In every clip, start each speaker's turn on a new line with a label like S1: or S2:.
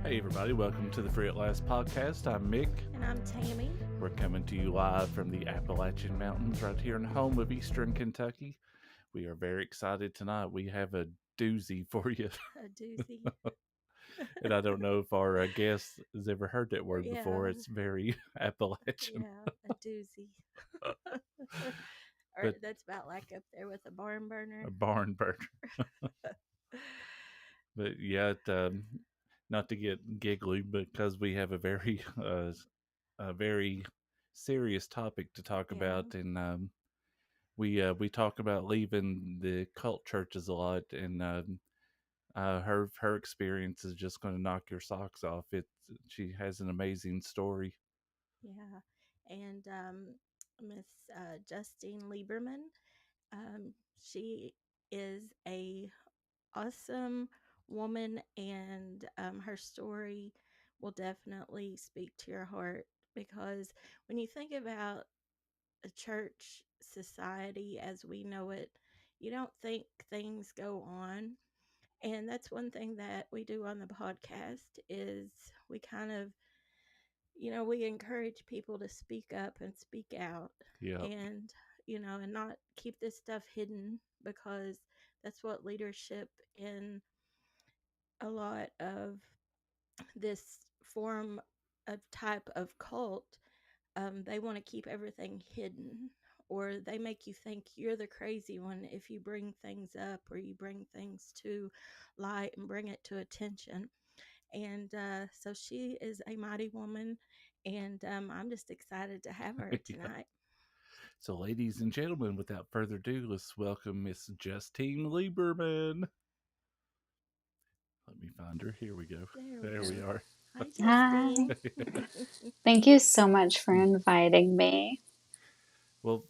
S1: Hey everybody, welcome to the Free at Last podcast. I'm Mick.
S2: And I'm Tammy.
S1: We're coming to you live from the Appalachian Mountains right here in the home of Eastern Kentucky. We are very excited tonight. We have a doozy for you.
S2: A doozy.
S1: And I don't know if our guest has ever heard that word before.
S2: Yeah,
S1: It's very Appalachian.
S2: yeah, a doozy. Or
S1: But
S2: that's about like up there with a barn
S1: a
S2: burner.
S1: barn burner. But yeah, not to get giggly, because we have a very serious topic to talk
S2: Yeah,
S1: about, and we talk about leaving the cult churches a lot, and her experience is just going to knock your socks off. She has an amazing story.
S2: yeah. And Miss Justine Lieberman, she is a awesome woman, and her story will definitely speak to your heart because when you think about a church society as we know it, you don't think things go on. And that's one thing that we do on the podcast is we kind of, we encourage people to speak up and speak out
S1: Yep.
S2: and, and not keep this stuff hidden because that's what leadership in a lot of this form of type of cult, they want to keep everything hidden, or they make you think you're the crazy one if you bring things up or you bring things to light and bring it to attention. And so she is a mighty woman, and I'm just excited to have her
S1: Yeah.
S2: tonight.
S1: So, ladies and gentlemen, without further ado, let's welcome Miss Justine Lieberman. Let me find her. Here we go.
S2: There we
S1: There
S2: go.
S1: we are.
S2: Hi,
S3: Hi.
S2: Justine.
S3: Thank you so much for inviting me.
S1: Well,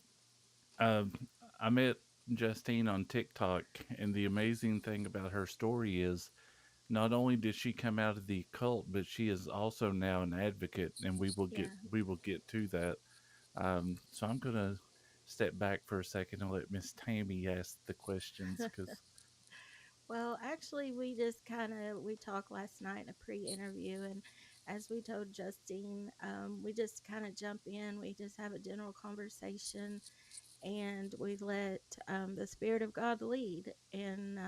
S1: um, I met Justine on TikTok, and the amazing thing about her story is not only did she come out of the cult, but she is also now an advocate, and
S2: Yeah.
S1: we will get to that. So I'm gonna step back for a second and let Miss Tammy ask the questions because
S2: Well, actually, we just kind of we talked last night in a pre-interview, and as we told Justine, we just kind of jump in. We just have a general conversation, and we let the Spirit of God lead. And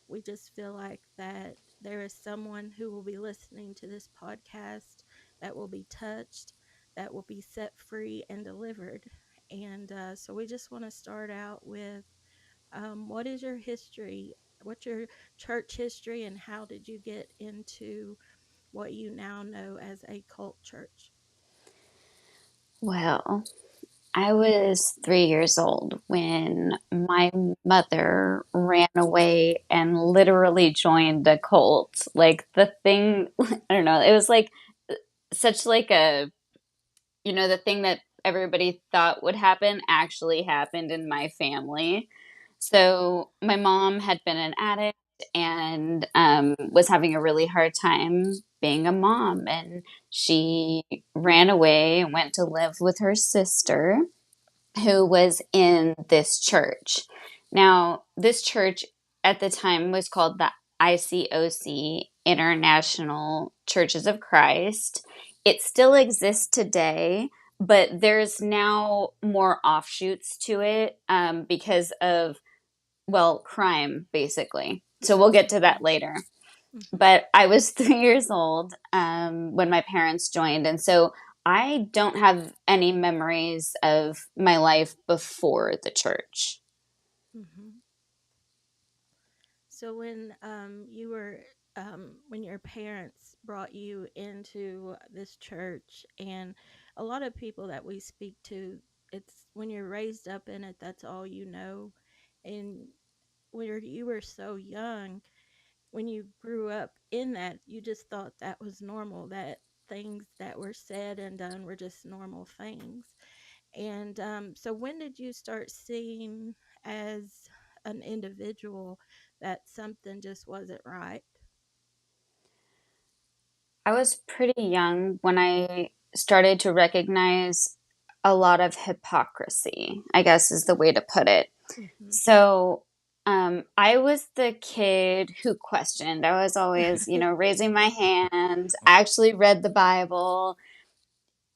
S2: we just feel like that there is someone who will be listening to this podcast that will be touched, that will be set free and delivered. And so we just want to start out with what is your history? What's your church history, and how did you get into what you now know as a cult church?
S3: Well, I was 3 years old when my mother ran away and literally joined a cult. Like the thing, I don't know, it was like such like the thing that everybody thought would happen actually happened in my family. So my mom had been an addict and was having a really hard time being a mom. And she ran away and went to live with her sister, who was in this church. Now, this church at the time was called the ICOC, International Churches of Christ. It still exists today, but there's now more offshoots to it because of, well, crime, basically. So we'll get to that later.
S2: Mm-hmm.
S3: But I was 3 years old when my parents joined. And so I don't have any memories of my life before the church.
S2: Mm-hmm. So when your parents brought you into this church, and a lot of people that we speak to, it's when you're raised up in it, that's all you know. And when you were so young, when you grew up in that, you just thought that was normal, that things that were said and done were just normal things. And so, when did you start seeing as an individual that something just wasn't right?
S3: I was pretty young when I started to recognize a lot of hypocrisy, I guess is the way to put it.
S2: Mm-hmm.
S3: So I was the kid who questioned. I was always, raising my hand. I actually read the Bible.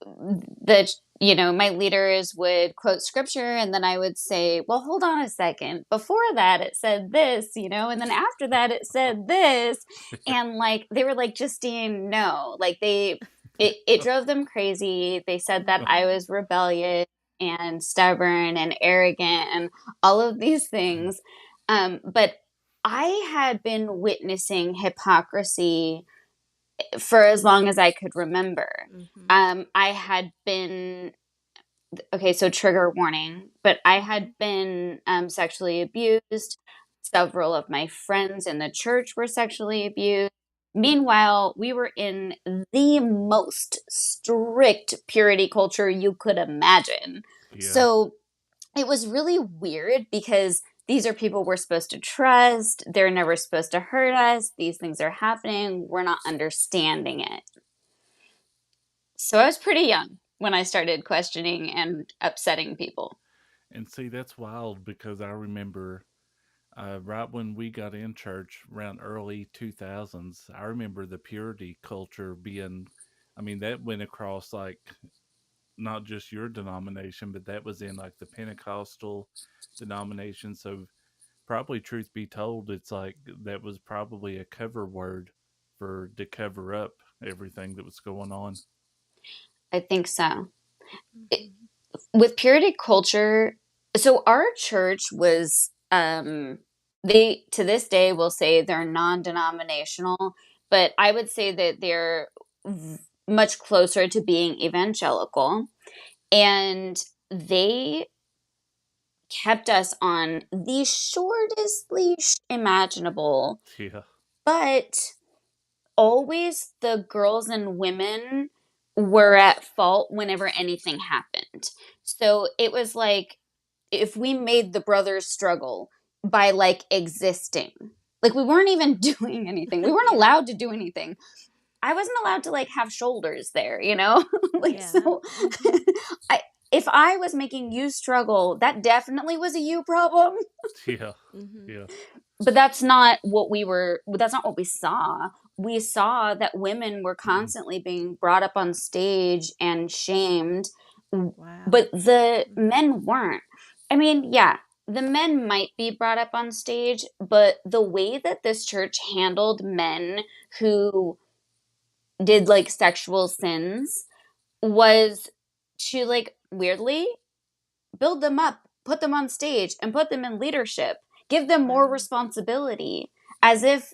S3: My leaders would quote scripture, and then I would say, well, hold on a second, before that it said this, and then after that it said this. And like they were like, Justine, no, like it drove them crazy. They said that I
S2: Mhm.
S3: was rebellious and stubborn and arrogant and all of these things. But I had been witnessing hypocrisy for as long as I could remember.
S2: Mhm.
S3: I had been, okay, so trigger warning, but I
S2: Mhm.
S3: had been sexually abused. Several of my friends in the church were sexually abused. Meanwhile, we were in the most strict purity culture you could imagine.
S1: Yeah.
S3: So it was really weird because these are people we're supposed to trust. They're never supposed to hurt us. These things are happening. We're not understanding it. So I was pretty young when I started questioning and upsetting people.
S1: And see, that's wild because I remember right when we got in church around early 2000s, I remember the purity culture being, I mean, that went across like not just your denomination, but that was in like the Pentecostal denomination. So, probably, truth be told, it's like that was probably a cover word for to cover up everything that was going on.
S3: I think so. It,
S2: Mhm.
S3: with purity culture, so our church was they to this day will say they're non-denominational, but I would say that they're much closer to being evangelical, and they kept us on the shortest leash imaginable,
S1: Yeah.
S3: but always the girls and women were at fault whenever anything happened. So it was like if we made the brothers struggle by like existing, like we weren't even doing anything, we weren't
S2: Yeah.
S3: allowed to do anything. I wasn't allowed to like have shoulders there, like
S2: Yeah.
S3: so.
S2: Mhm.
S3: I if I was making you struggle, that definitely was a you problem.
S1: Yeah.
S2: Mhm.
S1: Yeah.
S3: But that's not what we saw. We saw that women were constantly being brought up on stage and shamed,
S2: Wow.
S3: but the
S2: Mhm.
S3: men weren't. I mean, yeah, the men might be brought up on stage, but the way that this church handled men who did like sexual sins was to like weirdly build them up, put them on stage, and put them in leadership, give them more
S2: Wow.
S3: responsibility, as if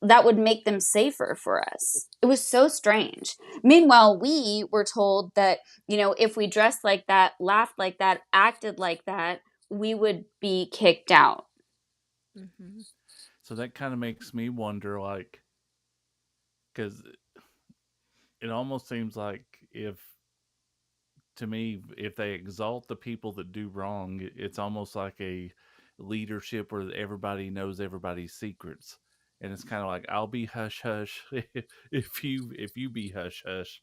S3: that would make them safer for us. It was so strange. Meanwhile, we were told that, if we dressed like that, laughed like that, acted like that, we would be kicked out.
S2: Mhm.
S1: So that kind of makes me wonder, like, because it almost seems like if, to me, if they exalt the people that do wrong, it's almost like a leadership where everybody knows everybody's secrets. And it's kind of like I'll be hush hush if you be hush hush,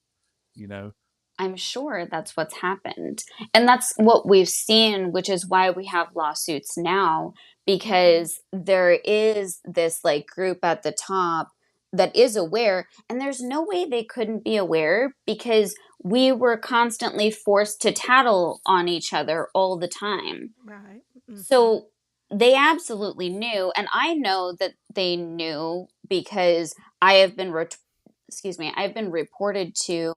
S1: you know.
S3: I'm sure that's what's happened. And that's what we've seen, which is why we have lawsuits now,
S2: Mhm.
S3: because there is this like group at the top that is aware, and there's no way they couldn't be aware because we were constantly forced to tattle on each other all the time.
S2: Right. Mhm.
S3: So they absolutely knew, and I know that they knew because I have been I've been reported to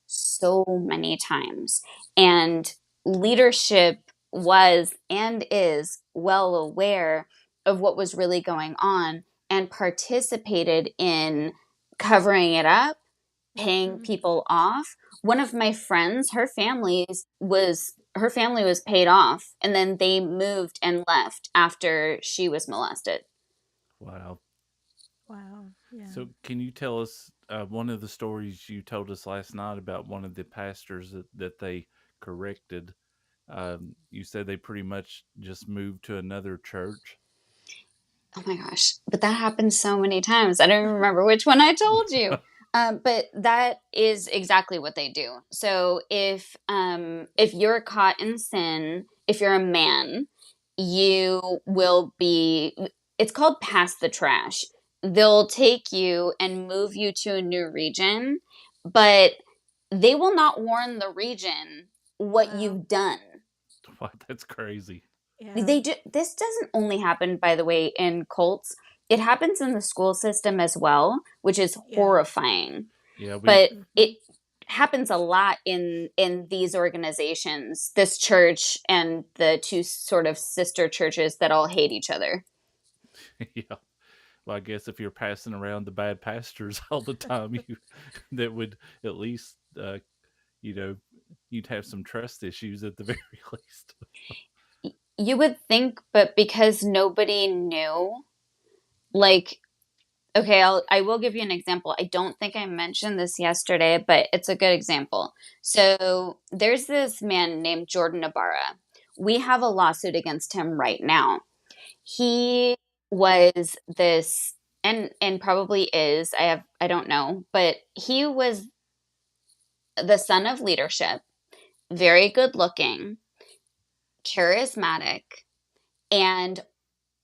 S3: so many times. And leadership was and is well aware of what was really going on and participated in covering it up, paying
S2: Mhm.
S3: people off. One of my friends, her family was paid off, and then they moved and left after she was molested.
S1: Wow.
S2: Wow. Yeah.
S1: So, can you tell us one of the stories you told us last night about one of the pastors that they corrected? You said they pretty much just moved to another church.
S3: Oh my gosh, but that happens so many times. I don't even remember which one I told you. But that is exactly what they do. So if you're caught in sin, if you're a man, you will be, it's called pass the trash. They'll take you and move you to a new region, but they will not warn the region what
S2: Wow.
S3: you've done.
S1: Wow, that's crazy.
S2: Yeah.
S3: This doesn't only happen, by the way, in cults. It happens in the school system as well, which is
S2: Yeah.
S3: horrifying.
S1: Yeah, we
S3: But
S2: Hmm.
S3: it happens a lot in these organizations, this church and the two sort of sister churches that all hate each other.
S1: yeah. Well, I guess if you're passing around the bad pastors all the time, you that would at least you know you'd have some trust issues at the very least.
S3: You would think, but because nobody knew, like, okay, I will give you an example. I don't think I mentioned this yesterday, but it's a good example. So there's this man named Jordan Ibarra. We have a lawsuit against him right now. He was this, and probably is, I don't know, but he was the son of leadership, very good looking, charismatic, and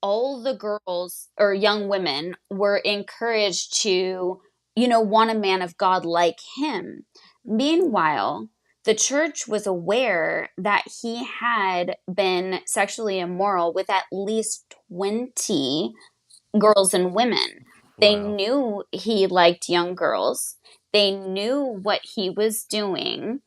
S3: all the girls or young women were encouraged to, want a man of God like him.
S2: Hmm.
S3: Meanwhile, the church was aware that he had been sexually immoral with at least 20 girls and women. They
S1: Wow.
S3: knew he liked young girls. They knew what he was doing.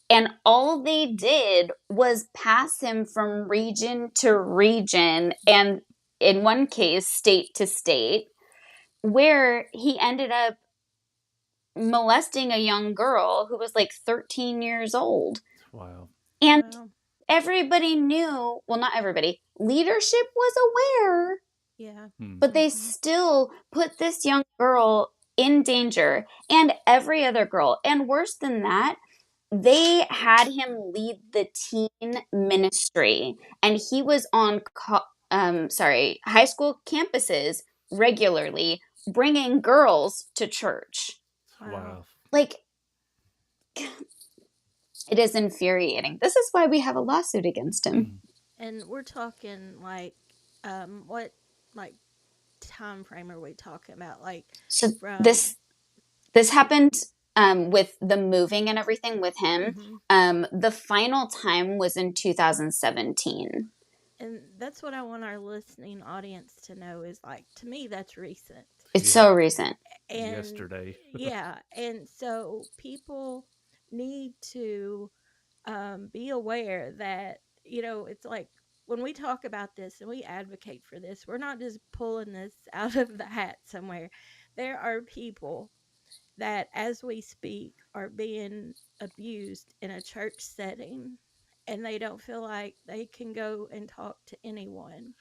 S3: And all they did was pass him from region to region, and in one case, state to state, where he ended up molesting a young girl who was like 13 years old.
S1: Wow.
S3: And
S2: Wow.
S3: everybody knew, well, not everybody, leadership was aware,
S2: Yeah.
S1: Hmm.
S3: but they
S2: Hmm.
S3: still put this young girl in danger, and every other girl. And worse than that, they had him lead the teen ministry, and he was on high school campuses regularly bringing girls to church.
S2: Wow.
S1: Wow.
S3: Like, it is infuriating. This is why we have a lawsuit against him.
S1: Hmm.
S2: And we're talking like, what, like, time frame are we talking about? Like,
S3: So
S2: from.
S3: this happened with the moving and everything with him.
S2: Hmm.
S3: The final time was in 2017.
S2: And that's what I want our listening audience to know is like, to me, that's recent.
S3: It's
S1: Yeah.
S3: so recent.
S2: And
S1: Yesterday.
S2: yeah, and so people need to be aware that, it's like when we talk about this and we advocate for this, we're not just pulling this out of the hat somewhere. There are people that, as we speak, are being abused in a church setting, and they don't feel like they can go and talk to anyone.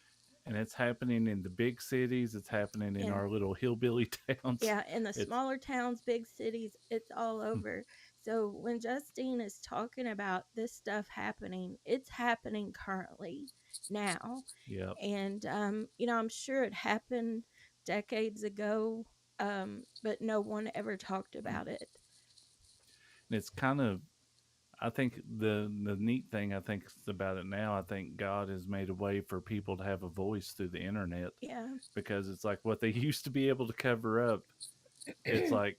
S1: And it's happening in the big cities. It's happening in
S2: And
S1: our little hillbilly towns.
S2: yeah, in the
S1: It's
S2: smaller towns, big cities, it's all over. So when Justine is talking about this stuff happening, it's happening currently now.
S1: yep.
S2: And, I'm sure it happened decades ago, but no one ever talked about it.
S1: And it's kind of I think the neat thing I think about it now, I think God has made a way for people to have a voice through the internet
S2: Yeah.
S1: because it's like what they used to be able to cover up. It's like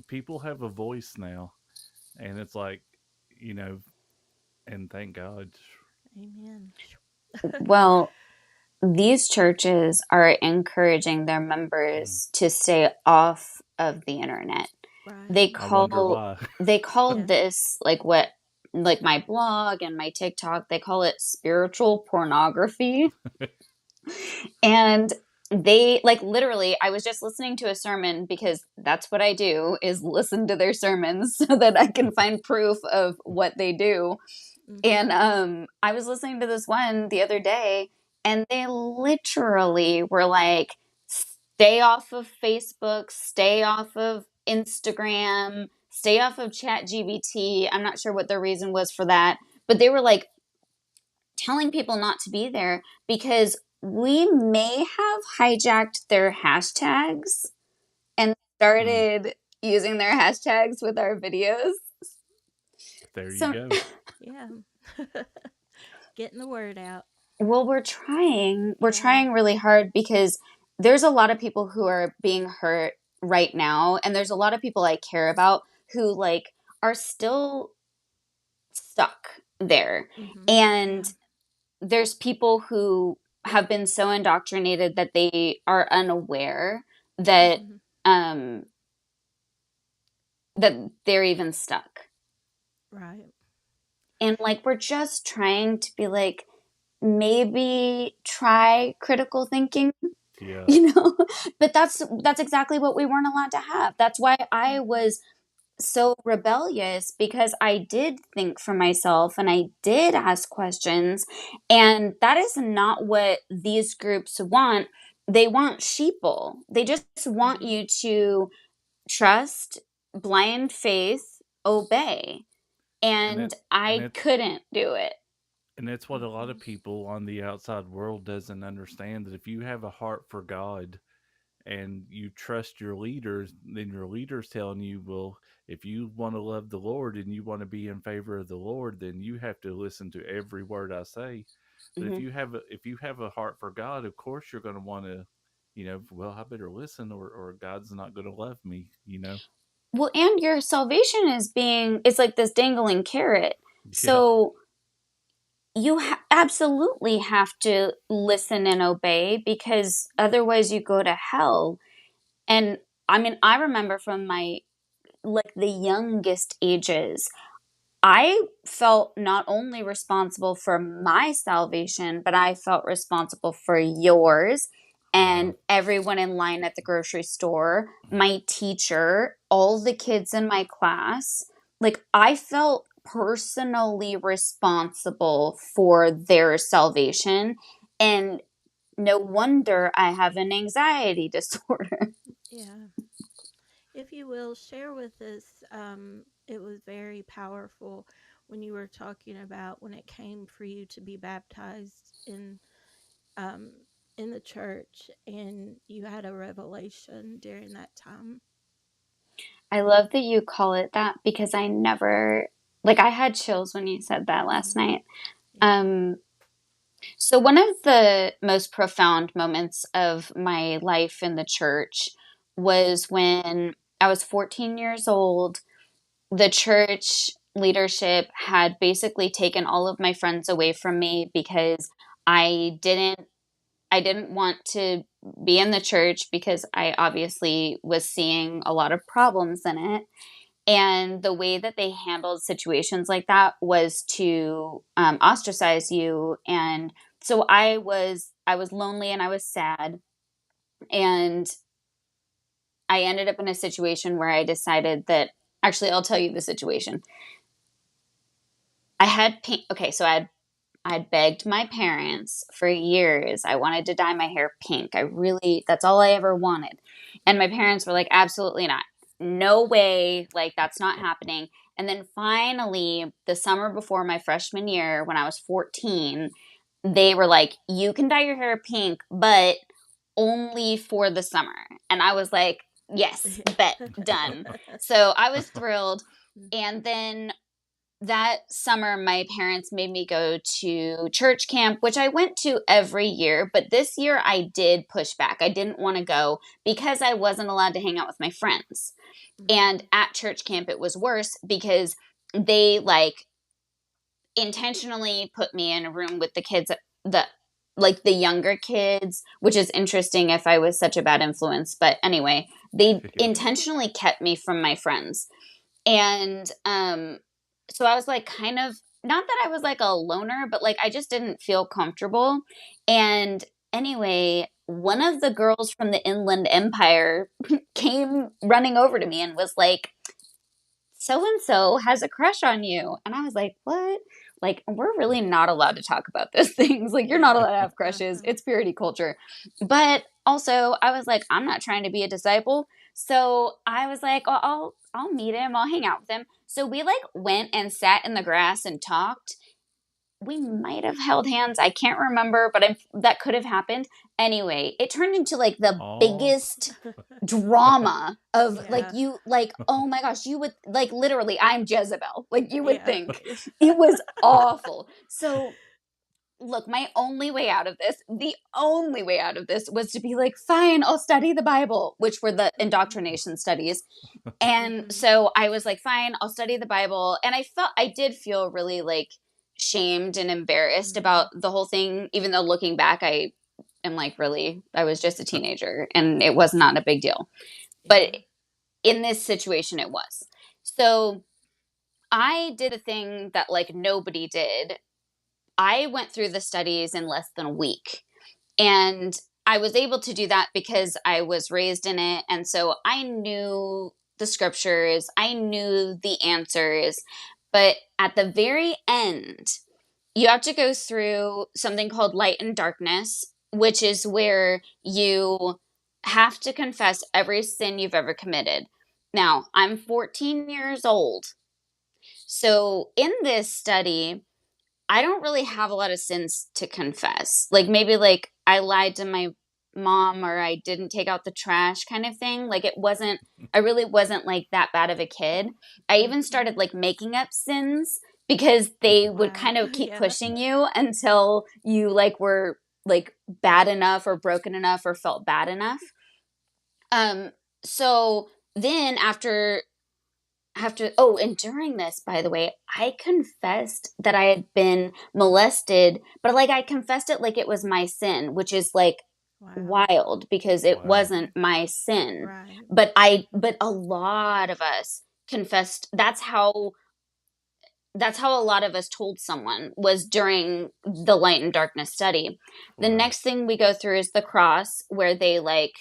S1: people have a voice now, and it's like you know, and thank God.
S2: Amen.
S3: Well, these churches are encouraging their
S1: Mm.
S3: members to stay off of the internet.
S2: Right.
S3: They
S1: I wonder
S3: call
S1: why.
S3: they call
S2: Yeah.
S3: this, like my blog and my TikTok, they call it spiritual pornography. And they, like, literally, I was just listening to a sermon because that's what I do, is listen to their sermons so that I can find proof of what they do.
S2: Hmm.
S3: And I was listening to this one the other day, and they literally were like, stay off of Facebook, stay off of Instagram, stay off of ChatGPT. I'm not sure what their reason was for that, but they were like telling people not to be there because we may have hijacked their hashtags and
S1: Mm.
S3: started using their hashtags with our videos.
S1: There you
S3: So
S1: go.
S2: Yeah. Getting the word out.
S3: Well, we're trying. We're
S2: Yeah.
S3: trying really hard because there's a lot of people who are being hurt right now, and there's a lot of people I care about who like are still stuck there. And
S2: Yeah.
S3: there's people who have been so indoctrinated that they are unaware that
S2: Hmm.
S3: um that they're even stuck.
S2: Right.
S3: And like we're just trying to be like maybe try critical thinking,
S1: Yeah.
S3: you know. But that's exactly what we weren't allowed to have. That's why I
S2: Hmm.
S3: was so rebellious, because I did think for myself and I did ask questions, and that is not what these groups want. They want sheeple. They just want
S2: Hmm.
S3: you to trust, blind faith, obey.
S1: And
S3: And
S1: it and
S3: I
S1: it
S3: couldn't do it.
S1: and it's what a lot of
S2: Hmm.
S1: people on the outside world doesn't understand, that if you have a heart for God and you trust your leaders, then your leaders telling you, well, if you want to love the Lord and you want to be in favor of the Lord, then you have to listen to every word I say. But
S3: Hmm.
S1: if you have a heart for God, of course you're going to want to, well, I better listen, or God's not going to love me,
S3: Well, and your salvation is being, it's like this dangling carrot.
S1: Yeah.
S3: So you absolutely have to listen and obey, because otherwise you go to hell. And I mean, I remember from my like the youngest ages, I felt not only responsible for my salvation, but I felt responsible for yours
S1: Wow.
S3: and everyone in line at the grocery store, my teacher, all the kids in my class. Like, I felt personally responsible for their salvation. And no wonder I have an anxiety disorder.
S2: Yeah. If you will share with us, it was very powerful when you were talking about when it came for you to be baptized um, in the church, and you had a revelation during that time.
S3: I love that you call it that, because I never, like, I had chills when you said that last
S2: Hmm.
S3: night.
S2: Yeah.
S3: Um, so one of the most profound moments of my life in the church was when I was 14 years old. The church leadership had basically taken all of my friends away from me because I didn't I didn't want to be in the church, because I obviously was seeing a lot of problems in it. And the way that they handled situations like that was to ostracize you. And so I was lonely and I was sad, and I ended up in a situation where I decided that, actually, I'll tell you the situation. I had pink. Okay, so I'd begged my parents for years. I wanted to dye my hair pink. That's all I ever wanted. And my parents were like, absolutely not. No way. Like, that's not happening. And then finally, the summer before my freshman year, when I was 14, they were like, you can dye your hair pink, but only for the summer. And I was like, yes, bet, done. So I was thrilled. And then that summer, my parents made me go to church camp, which I went to every year. But this year, I did push back. I didn't want to go because I wasn't allowed to hang out with my friends. And
S2: Hmm.
S3: at church camp, it was worse because they like intentionally put me in a room with the kids, the like the younger kids, which is interesting if I was such a bad influence. But anyway, they
S1: Yeah.
S3: intentionally kept me from my friends. And so I was like, kind of, not that I was like a loner, but like I just didn't feel comfortable. And anyway, one of the girls from the Inland Empire came running over to me and was like, so and so has a crush on you. And I was like, what? Like, we're really not allowed to talk about those things. Like, you're not
S2: Yeah.
S3: allowed to have crushes. It's purity culture. But also, I was like, I'm not trying to be a disciple. So I was like, oh, I'll meet him. I'll hang out with him. So we like went and sat in the grass and talked. We might have held hands. I can't remember, but that could have happened. Anyway, it turned into like the
S1: Oh.
S3: biggest drama of like,
S2: Yeah.
S3: you like, oh my gosh, you would like, literally, I'm Jezebel, like you would
S2: Yeah.
S3: think. It was awful. So look, my only way out of this, the only way out of this was to be like, fine, I'll study the Bible, which were the
S2: Mm-hmm.
S3: indoctrination studies. And
S2: Mm-hmm.
S3: so I was like, fine, I'll study the Bible. And I did feel really like shamed and embarrassed
S2: Mm-hmm.
S3: about the whole thing, even though looking back, I am like, really, I was just a teenager and it was not a big deal. But
S2: Yeah.
S3: in this situation, it was. So I did a thing that like nobody did. I went through the studies in less than a week. And I was able to do that because I was raised in it. And so I knew the scriptures, I knew the answers. But at the very end, you have to go through something called light and darkness, which is where you have to confess every sin you've ever committed. Now, I'm 14 years old. So in this study, I don't really have a lot of sins to confess. Like maybe like I lied to my mom or I didn't take out the trash kind of thing. Like it wasn't I really wasn't like that bad of a kid. I even
S2: Mm-hmm.
S3: started like making up sins because they would
S2: Wow.
S3: kind of keep
S2: Yeah.
S3: pushing you until you like were like bad enough or broken enough or felt bad enough. Um so then after and during this, by the way, I confessed that I had been molested, but like I confessed it like it was my sin, which is like
S2: Wow.
S3: wild because it
S1: Wow.
S3: wasn't my sin.
S2: Right.
S3: But a lot of us confessed. That's how a lot of us told someone was during the light and darkness study. The
S1: Wow.
S3: next thing we go through is the cross, where they like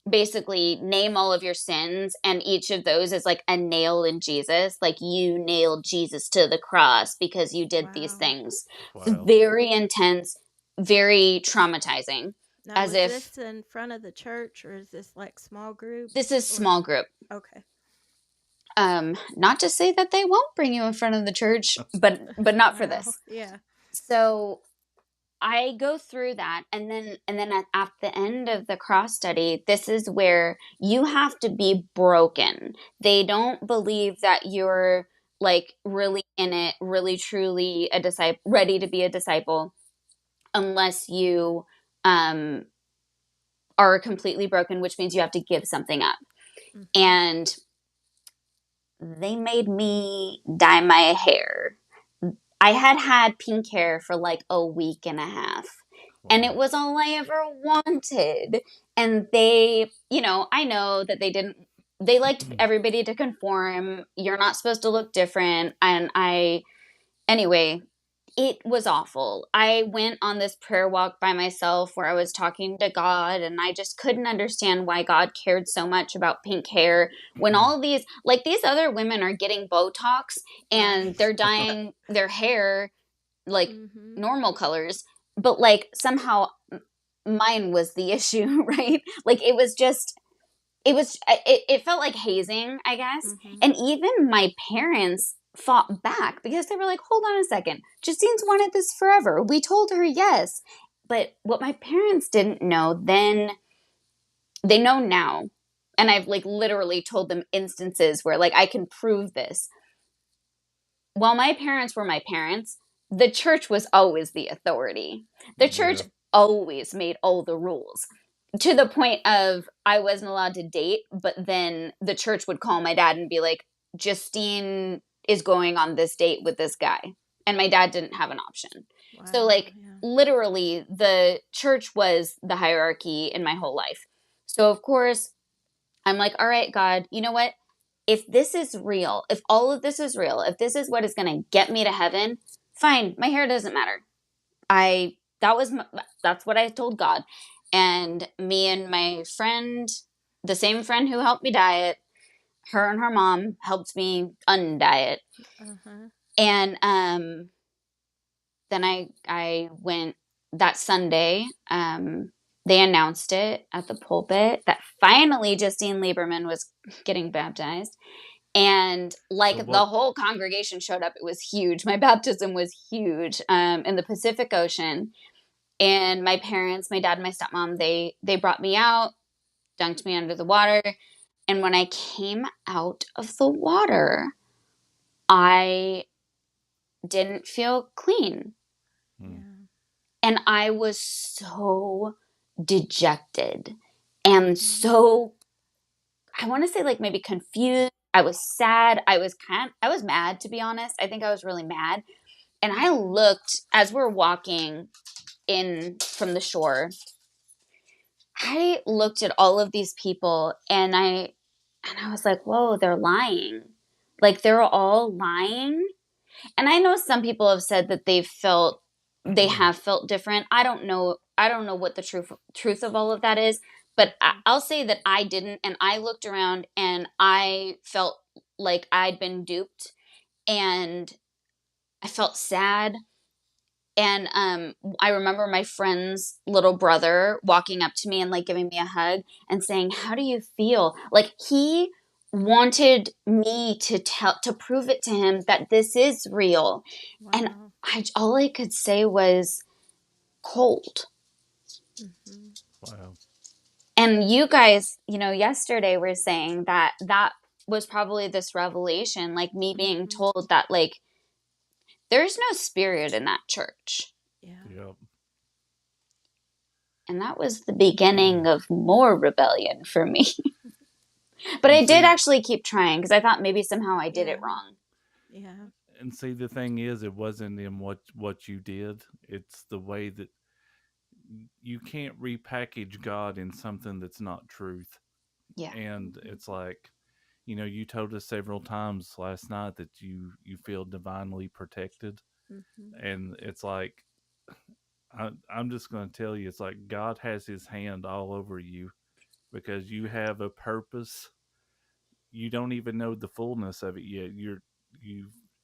S3: basically name all of your sins, and each of those is like a nail in Jesus, like you nailed Jesus to the cross because you did these
S2: Wow.
S3: things. It's
S1: Wow.
S3: very intense, very traumatizing.
S2: Now,
S3: As
S2: was
S3: if
S2: this in front of the church or is this like small group
S3: this is
S2: or
S3: small group.
S2: okay.
S3: Not to say that they won't bring you in front of the church, but not for
S2: Wow.
S3: this.
S2: Yeah.
S3: So I go through that, and then at the end of the cross study, this is where you have to be broken. They don't believe that you're like really in it, really truly a disciple, ready to be a disciple, unless you um, are completely broken, which means you have to give something up.
S2: Mm-hmm.
S3: And they made me dye my hair. I had had pink hair for like a week and a half, and it
S1: Wow.
S3: was all I ever wanted. And I know that they liked everybody to conform. You're not supposed to look different. Anyway, it was awful. I went on this prayer walk by myself where I was talking to God, and I just couldn't understand why God cared so much about pink hair when all these other women are getting Botox and
S2: Right.
S3: they're dyeing their hair like
S2: Mm-hmm.
S3: normal colors, but like somehow mine was the issue, right? Like it felt like hazing, I guess.
S2: Mm-hmm.
S3: And even my parents fought back because they were like, hold on a second. Justine's wanted this forever. We told her yes. But what my parents didn't know then, they know now. And I've like literally told them instances where like I can prove this. While my parents were my parents, the church was always the authority. The church
S1: Yeah.
S2: Mm-hmm.
S3: always made all the rules, to the point of I wasn't allowed to date, but then the church would call my dad and be like, Justine is going on this date with this guy. And my dad didn't have an option. So,
S2: Wow.
S3: like,
S2: Yeah.
S3: literally, the church was the hierarchy in my whole life. So, of course, I'm like, all right, God, you know what? If this is real, if all of this is real, if this is what is going to get me to heaven, fine. My hair doesn't matter. I that was that's what I told God. And me and my friend, the same friend who helped me diet, her and her mom helped me undiet.
S2: Uh-huh.
S3: And then I went that Sunday. They announced it at the pulpit that finally Justine Lieberman was getting baptized. And
S1: So
S3: like the
S1: what?
S3: whole congregation showed up. It was huge. My baptism was huge in the Pacific Ocean. And my parents, my dad and my stepmom, they brought me out, dunked me under the water. And when I came out of the water, I didn't feel clean.
S1: Hmm.
S2: Yeah.
S3: And I was so dejected and so, I want to say like maybe confused. I was sad. I was mad, to be honest. I think I was really mad. And I looked as we're walking in from the shore. I looked at all of these people and I was like, whoa, they're lying. Like they're all lying. And I know some people have said that they have felt different. I don't know. I don't know what the truth of all of that is, but I'll say that I didn't. And I looked around and I felt like I'd been duped, and I felt sad. And I remember my friend's little brother walking up to me and like giving me a hug and saying, "How do you feel?" Like he wanted me to prove it to him that this is real.
S2: Wow.
S3: And all I could say was cold.
S1: Wow.
S3: And you guys, yesterday were saying that was probably this revelation, like me being told that like there's no spirit in that church.
S2: Yeah.
S1: Yep.
S3: And that was the beginning of more rebellion for me. But I did actually keep trying because I thought maybe somehow I did it wrong.
S2: Yeah.
S1: And see, the thing is, it wasn't in what you did. It's the way that you can't repackage God in something that's not truth.
S3: Yeah.
S1: And it's like, you told us several times last night that you feel divinely protected. And it's like, I'm just going to tell you, it's like God has his hand all over you because you have a purpose. You don't even know the fullness of it yet. You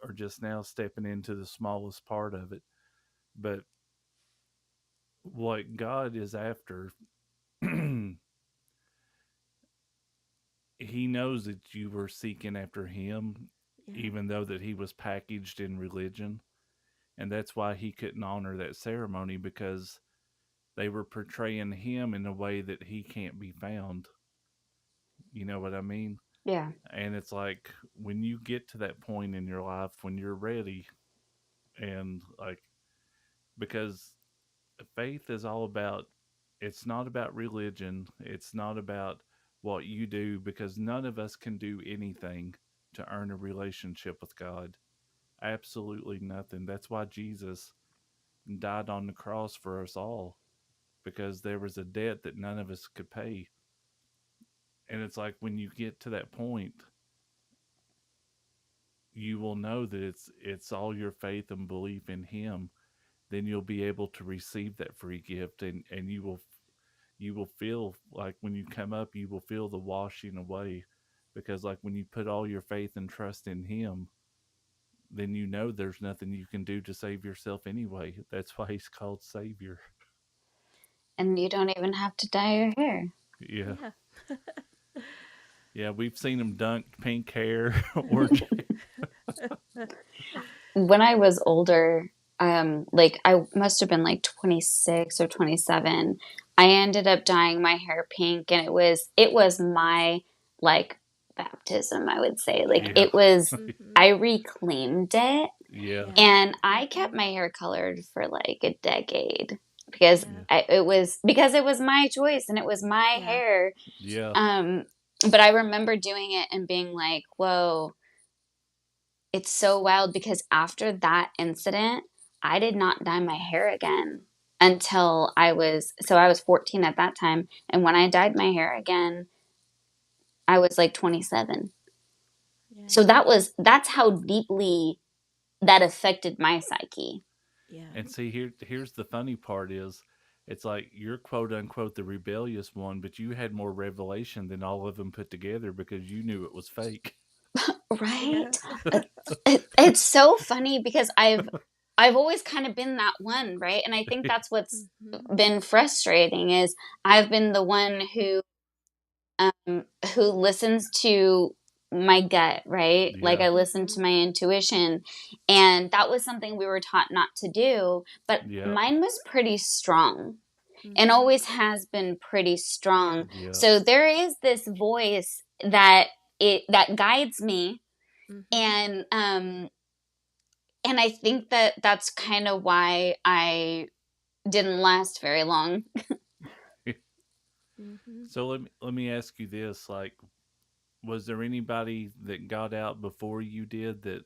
S1: are just now stepping into the smallest part of it. But what God is after, he knows that you were seeking after him, even though that he was packaged in religion. And that's why he couldn't honor that ceremony, because they were portraying him in a way that he can't be found. You know what I mean?
S3: Yeah.
S1: And it's like when you get to that point in your life when you're ready, and like, because faith is all about, it's not about religion, it's not about what you do, because none of us can do anything to earn a relationship with God. Absolutely nothing. That's why Jesus died on the cross for us all, because there was a debt that none of us could pay. And it's like when you get to that point, you will know that it's all your faith and belief in him. Then you'll be able to receive that free gift, and you will feel like when you come up, you will feel the washing away, because like when you put all your faith and trust in him, then there's nothing you can do to save yourself anyway. That's why he's called Savior.
S3: And you don't even have to dye your hair.
S1: Yeah.
S2: Yeah.
S1: Yeah, we've seen him dunk pink hair, orange hair.
S3: When I was older, like I must have been like 26 or 27, I ended up dyeing my hair pink, and it was my like baptism, I would say. Like
S1: Yeah.
S3: it was, I reclaimed it,
S1: Yeah.
S3: and I kept my hair colored for like a decade because
S1: Yeah.
S3: it was my choice and it was my hair.
S1: Yeah.
S3: But I remember doing it and being like, whoa, it's so wild, because after that incident, I did not dye my hair again until I was 14 at that time. And when I dyed my hair again, I was like 27.
S2: Yeah.
S3: So that's how deeply that affected my psyche.
S2: Yeah.
S1: And see, here's the funny part is, it's like you're quote unquote the rebellious one, but you had more revelation than all of them put together because you knew it was fake.
S3: Right?
S2: Yeah.
S3: It's so funny because I've always kind of been that one, right? And I think that's what's been frustrating is I've been the one who listens to my gut, right? Like
S1: Yeah.
S3: I listen to my intuition, and that was something we were taught not to do, but
S1: Yeah.
S3: mine was pretty strong and always has been pretty strong.
S1: Yeah.
S3: So there is this voice that guides me, and I think that that's kind of why I didn't last very long.
S2: Mm-hmm.
S1: So let me ask you this: like, was there anybody that got out before you did that?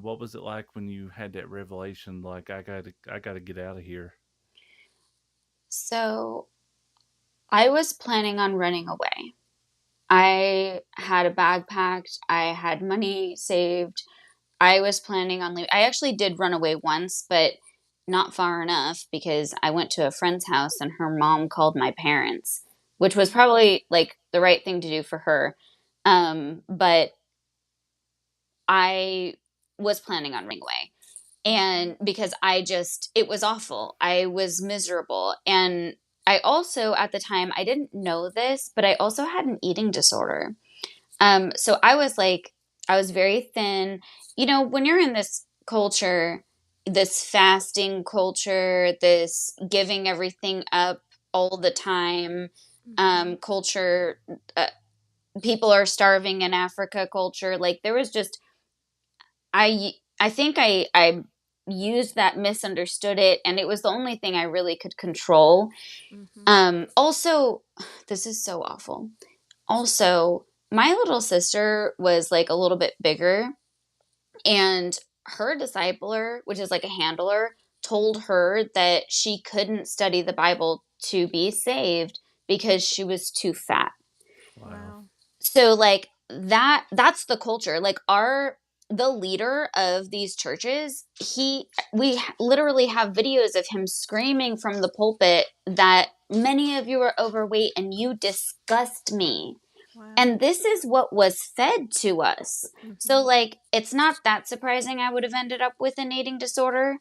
S1: What was it like when you had that revelation? Like, I gotta get out of here.
S3: So I was planning on running away. I had a bag packed, I had money saved. I was planning on leaving. I actually did run away once, but not far enough because I went to a friend's house and her mom called my parents, which was probably like the right thing to do for her. But I was planning on running away.
S2: Mm-hmm.
S3: And because it was awful. I was miserable. And I also, at the time, I didn't know this, but I also had an eating disorder. So I was very thin. You know, when you're in this culture, this fasting culture, this giving everything up all the time
S2: Mm-hmm.
S3: culture, uh, people are starving in Africa culture. Like there was just, I think I used that, misunderstood it, and it was the only thing I really could control.
S2: Mm-hmm.
S3: Also, this is so awful. Also, my little sister was like a little bit bigger, and her discipler, which is like a handler, told her that she couldn't study the Bible to be saved because she was too fat.
S1: Wow.
S2: Wow.
S3: So like that's the culture. Like our the leader of these churches, we literally have videos of him screaming from the pulpit that many of you are overweight and you disgust me.
S2: Wow.
S3: And this is what was fed to us. So,
S2: Mm-hmm.
S3: like, it's not that surprising I would have ended up with an eating disorder.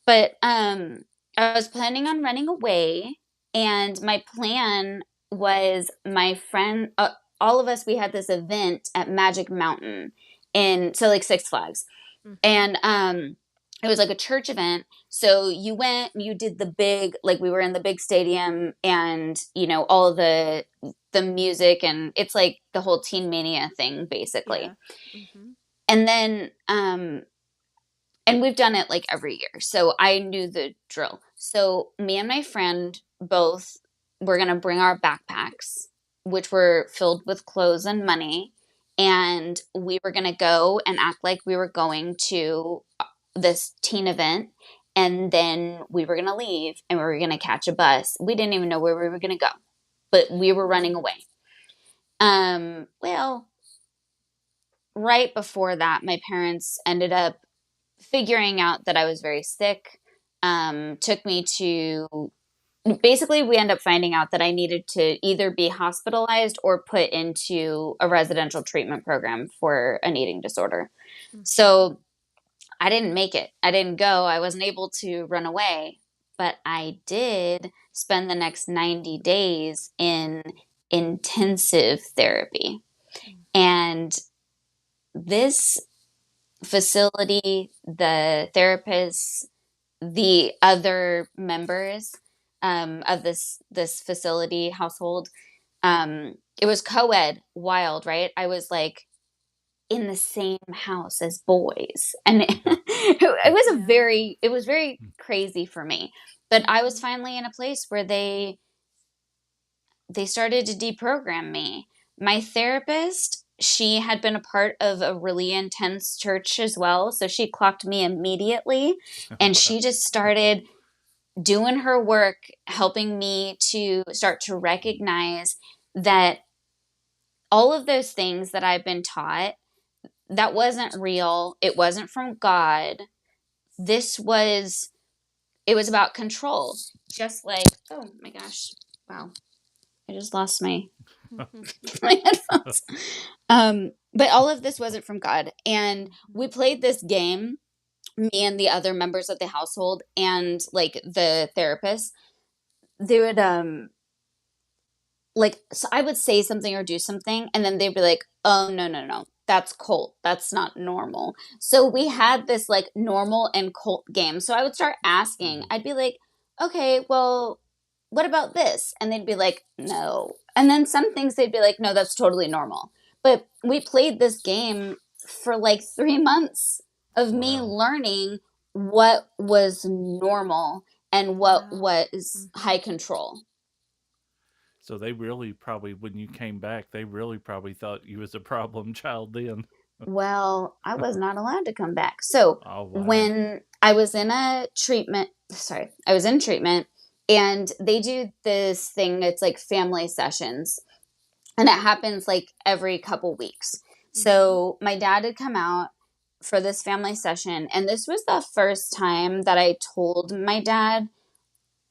S3: But I was planning on running away. And my plan was my friend, all of us, we had this event at Magic Mountain. So, like, Six Flags.
S2: Mm-hmm.
S3: And it was like a church event. So you went, you did the big, like we were in the big stadium, and you know all the music, and it's like the whole Teen Mania thing
S2: Yeah.
S3: basically.
S2: Mm-hmm.
S3: And then and we've done it like every year, so I knew the drill. So me and my friend both were gonna bring our backpacks, which were filled with clothes and money, and we were gonna go and act like we were going to this teen event, and then we were going to leave and we were going to catch a bus. We didn't even know where we were going to go, but we were running
S2: Wow.
S3: away. Well, right before that, my parents ended up figuring out that I was very sick. Took me to basically, we end up finding out that I needed to either be hospitalized or put into a residential treatment program for an eating disorder.
S2: Mm-hmm.
S3: So I didn't make it. I didn't go. I wasn't able to run away. But I did spend the next 90 days in intensive therapy.
S2: Mm-hmm.
S3: And this facility, the therapists, the other members of this facility household, it was co-ed, wild, right? I was like in the same house as boys, and
S2: Yeah.
S3: it was very crazy for me. But I was
S2: Mm-hmm.
S3: finally in a place where they started to deprogram me. My therapist, she had been a part of a really intense church as well, so she clocked me immediately, and
S1: Wow.
S3: she just started doing her work, helping me to start to recognize that all of those things that I've been taught, that wasn't real. It wasn't from God. This was, it was about control. Just like, oh my gosh, wow, I just lost my,
S2: Mm-hmm.
S3: my headphones. But all of this wasn't from God. And we played this game, me and the other members of the household and like the therapist. They would, like, so I would say something or do something, and then they'd be like, "Oh no, no, no, that's cult. That's not normal." So we
S2: Mm-hmm.
S3: had this like normal and cult game. So I would start asking. I'd be like, "Okay, well, what about this?" And they'd be like, "No." And then some things they'd be like, "No, that's totally normal." But we played this game for like 3 months of me
S1: Wow.
S3: learning what was normal and what
S2: Wow.
S3: was
S2: Mm-hmm.
S3: high control.
S1: So they really probably, when you came back, they really probably thought you was a problem child then.
S3: Well, I was not allowed to come back. So
S1: Oh wow.
S3: when I was in I was in treatment, and they do this thing, it's like family sessions, and it happens like every couple weeks.
S2: Mm-hmm.
S3: So my dad had come out for this family session, and this was the first time that I told my dad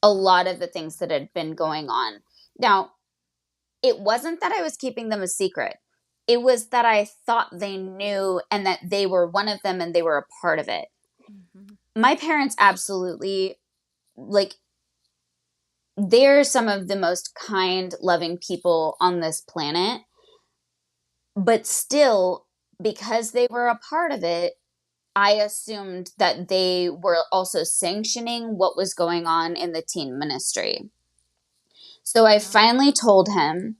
S3: a lot of the things that had been going on. Now, it wasn't that I was keeping them a secret. It was that I thought they knew and that they were one of them and they were a part of it.
S2: Mm-hmm.
S3: My parents absolutely, like, they're some of the most kind, loving people on this planet. But still, because they were a part of it, I assumed that they were also sanctioning what was going on in the teen ministry. So I
S2: Wow.
S3: finally told him,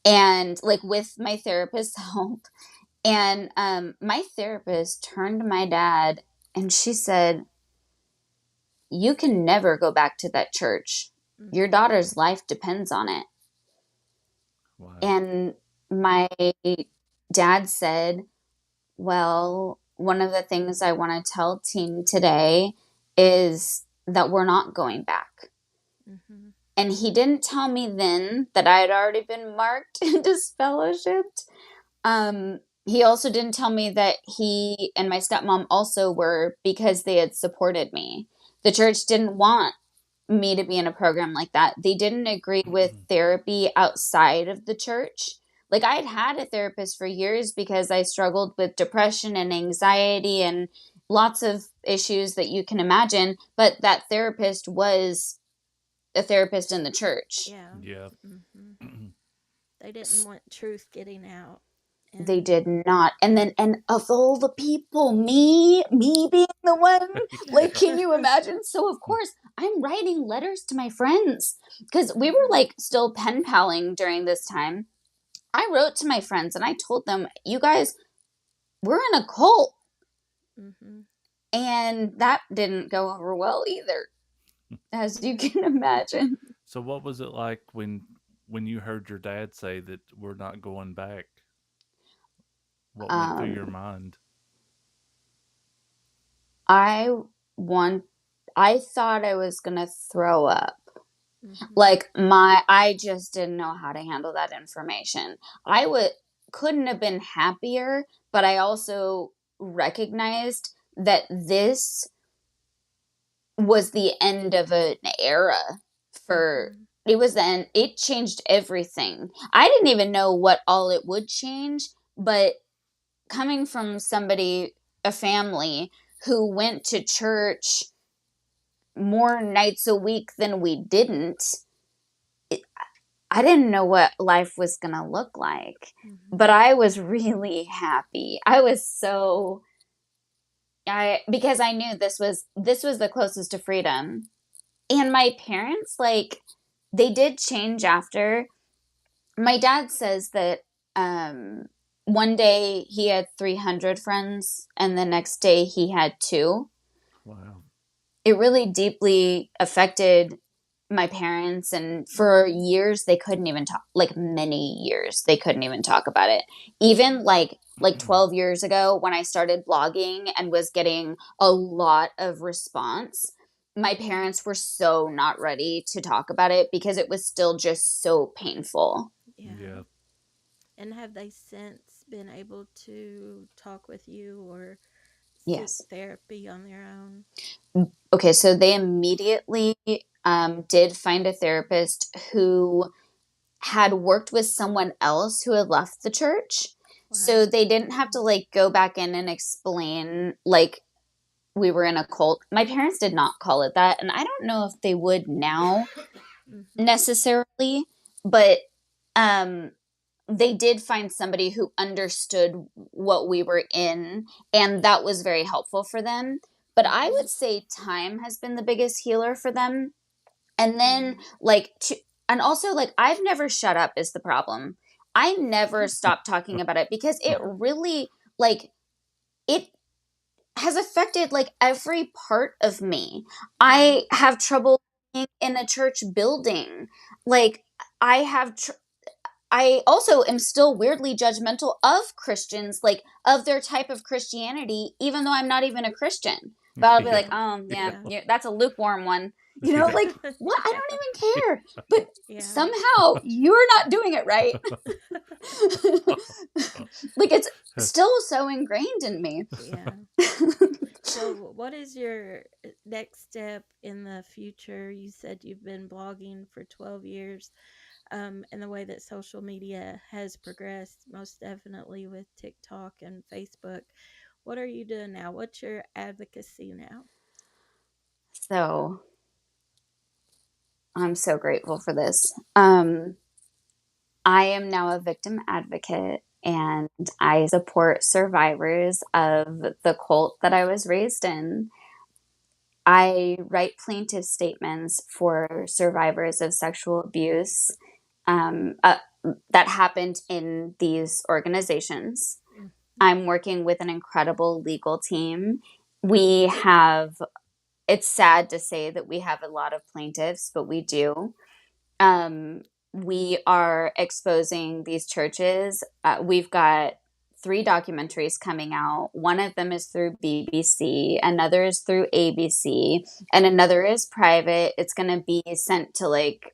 S3: and like with my therapist's help, and my therapist turned to my dad and she said, "You can never go back to that church. Your
S2: Mm-hmm.
S3: daughter's life depends on it."
S1: Wow.
S3: And my dad said, "Well, one of the things I want to tell team today is that we're not going back."
S2: Mm-hmm.
S3: And he didn't tell me then that I had already been marked and disfellowshipped. He also didn't tell me that he and my stepmom also were, because they had supported me. The church didn't want me to be in a program like that. They didn't agree with therapy outside of the church. Like, I had a therapist for years because I struggled with depression and anxiety and lots of issues that you can imagine, but that therapist was a therapist in the church.
S2: Yeah.
S1: Yeah.
S2: Mm-hmm. They didn't want truth getting out.
S3: They
S2: And
S3: did not. And then, and of all the people, me being the one, like, can you imagine? So, of course, I'm writing letters to my friends because we were
S2: mm-hmm.
S3: like still pen paling during this time. I wrote to my friends and I told them, "You guys, we're in a cult."
S2: Mm-hmm.
S3: And that didn't go over well either, as you
S2: Yeah.
S3: can imagine.
S1: So what was it like when you heard your dad say that we're not going back? What went through your
S3: Um,
S1: mind?
S3: I want, I thought I was going to throw up.
S2: Mm-hmm.
S3: Like, I just didn't know how to handle that information. I would couldn't have been happier, but I also recognized that this was the end of an era. For
S2: Mm-hmm.
S3: It was the end. It changed everything. I didn't even know what all it would change, but coming from somebody, a family who went to church more nights a week than we didn't, I didn't know what life was going to look like,
S2: Mm-hmm.
S3: but I was really happy. I was so because I knew this was the closest to freedom. And my parents, like, they did change after. My dad says that um one day he had 300 friends and the next day he had 2.
S1: Wow.
S3: It really deeply affected my parents, and for
S2: Mm-hmm.
S3: years they couldn't even talk, like many years they couldn't even talk about it. Even like 12 years ago when I started blogging and was getting a lot of response, my
S2: Mm-hmm.
S3: parents were so not ready to talk about it because it was still just so painful.
S2: Yeah.
S1: Yeah.
S2: And have they since been able to talk with you or seek
S3: Yes.
S2: therapy on their own?
S3: Okay, so they immediately did find a therapist who had worked with someone else who had left the church. So
S2: Wow.
S3: they didn't have
S2: Mm-hmm.
S3: to like go back in and explain like we were in a cult. My parents did not call it that, and I don't know if they would now
S2: Mm-hmm.
S3: necessarily, but um they did find somebody who understood what we were in, and that was very helpful for them. But I
S2: Mm-hmm.
S3: would say time has been the biggest healer for them. And then
S2: Yeah.
S3: and also, like, I've never shut up is the problem. I never stopped talking about it because it
S2: Yeah.
S3: really, like, it has affected like every part of me.
S2: Right.
S3: I have trouble being in a church building. Like I have I also am still weirdly judgmental of Christians, like of their type of Christianity, even though I'm not even a Christian. But I'll be
S1: Yeah.
S3: like,
S2: Right.
S3: oh, yeah,
S2: Yeah.
S3: that's a lukewarm one.
S1: Yeah.
S3: Like, what? I
S2: Yeah.
S3: don't even care. But
S2: Yeah.
S3: somehow you're not doing it right. Like, it's still so ingrained in me.
S2: Yeah. So, what is your next step in the future? You said you've been blogging for 12 years, and the way that social media has progressed, most definitely with TikTok and Facebook. What are you doing now? What's your advocacy now?
S3: So I'm so grateful for this. I am now a victim advocate and I support survivors of the cult that I was raised in. I write plaintiff statements for survivors of sexual abuse um, uh, that happened in these organizations.
S2: Mm.
S3: I'm working with an incredible legal team. We have, it's sad to say that we have a lot of plaintiffs, but we do. Um, we are exposing these churches. We've got 3 documentaries coming out. One of them is through BBC, another is through ABC, and another is private. It's going to be sent to like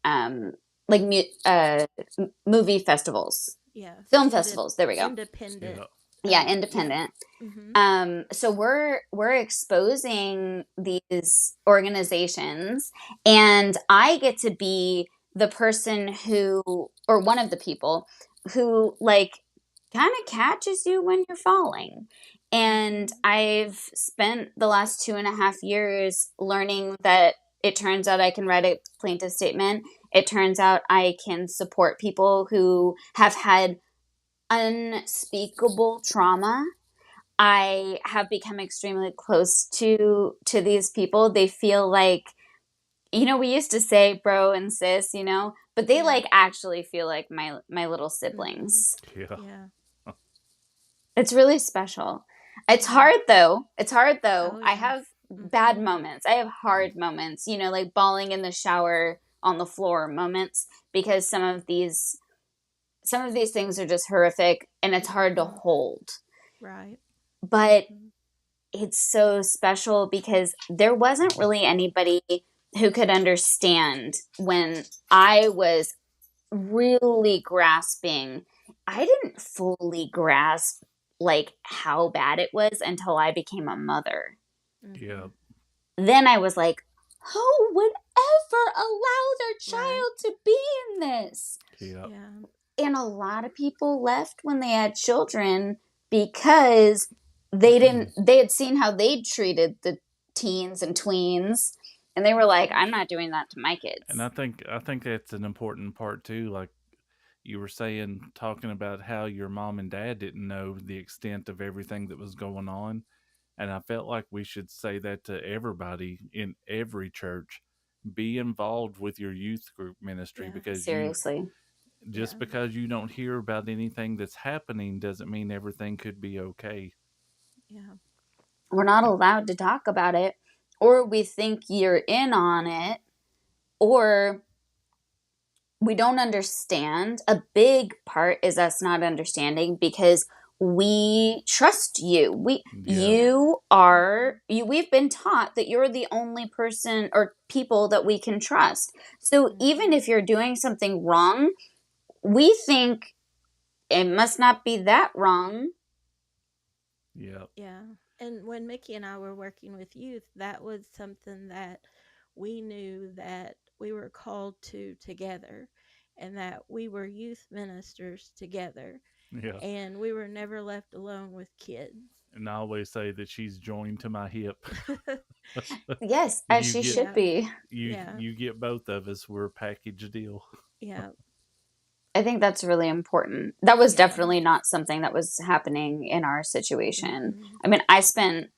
S3: movie festivals,
S2: Yeah.
S3: film festivals. There we go.
S2: Independent.
S1: Yeah.
S3: Yeah,
S2: Yeah.
S3: independent.
S2: Mm-hmm.
S3: So we're exposing these organizations, and I get to be the person who, or one of the people who, like, kind of catches you when you're falling. And
S2: Mm-hmm.
S3: I've spent the last 2.5 years learning that it turns out I can write a plaintiff statement. It turns out I can support people who have had unspeakable trauma. I have become extremely close to these people. They feel like, we used to say bro and sis, but they
S2: Yeah.
S3: like actually feel like my little
S2: Mm-hmm.
S3: siblings.
S1: Yeah.
S2: Yeah.
S3: It's really special. It's
S2: Yeah.
S3: hard though. It's hard though.
S2: Oh,
S3: I
S2: yeah.
S3: have bad
S2: Mm-hmm.
S3: moments. I have hard moments, like bawling in the shower on the floor moments because some of these things are just horrific and it's hard to
S2: Mm-hmm.
S3: hold.
S2: Right.
S3: But
S2: Mm-hmm.
S3: it's so special because there wasn't really anybody who could understand when I was really grasping. I didn't fully grasp like how bad it was until I became a mother.
S2: Mm-hmm.
S1: Yeah.
S3: Then I was like, who would ever allow their
S2: Right.
S3: child to be in this?
S1: Yeah.
S2: Yeah.
S3: And a lot of people left when they had children because they had seen how they'd treated the teens and tweens and they were like,
S2: Mm-hmm.
S3: I'm not doing that to my
S1: And
S3: kids.
S1: I think that's an important part too. Like you were saying, talking about how your mom and dad didn't know the extent of everything that was going on. And I felt like we should say that to everybody in every church. Be involved with your youth group ministry
S2: Yeah.
S1: because
S3: Seriously.
S2: Yeah.
S1: just because you don't hear about anything that's happening doesn't mean everything could be okay.
S2: Yeah.
S3: We're not
S1: And
S3: allowed to talk about it, or we think you're in on it, or we don't understand. A big part is us not understanding because we trust you. We
S1: yeah,
S2: Yeah.
S3: you
S2: Mm-hmm.
S3: are you we've been taught that you're the only person or people that we can trust. So even
S2: Mm-hmm.
S3: if you're doing something wrong, we think it must not be that wrong.
S1: yeah,
S2: Yeah. And when Mickey and I were working with youth, that was something that we knew that we were called to together and that we were youth ministers together
S1: yeah.
S2: and we were never left alone with kids.
S1: And I always say that she's joined to my hip.
S3: Yes, as
S1: you
S3: she
S1: get
S3: should
S2: Yeah.
S3: be.
S1: you
S2: Yeah.
S1: you get both of us. We're a package deal.
S2: Yeah.
S3: I think that's really important. That was
S2: Yeah.
S3: definitely not something that was happening in our situation.
S2: Mm-mm.
S3: I mean, I spent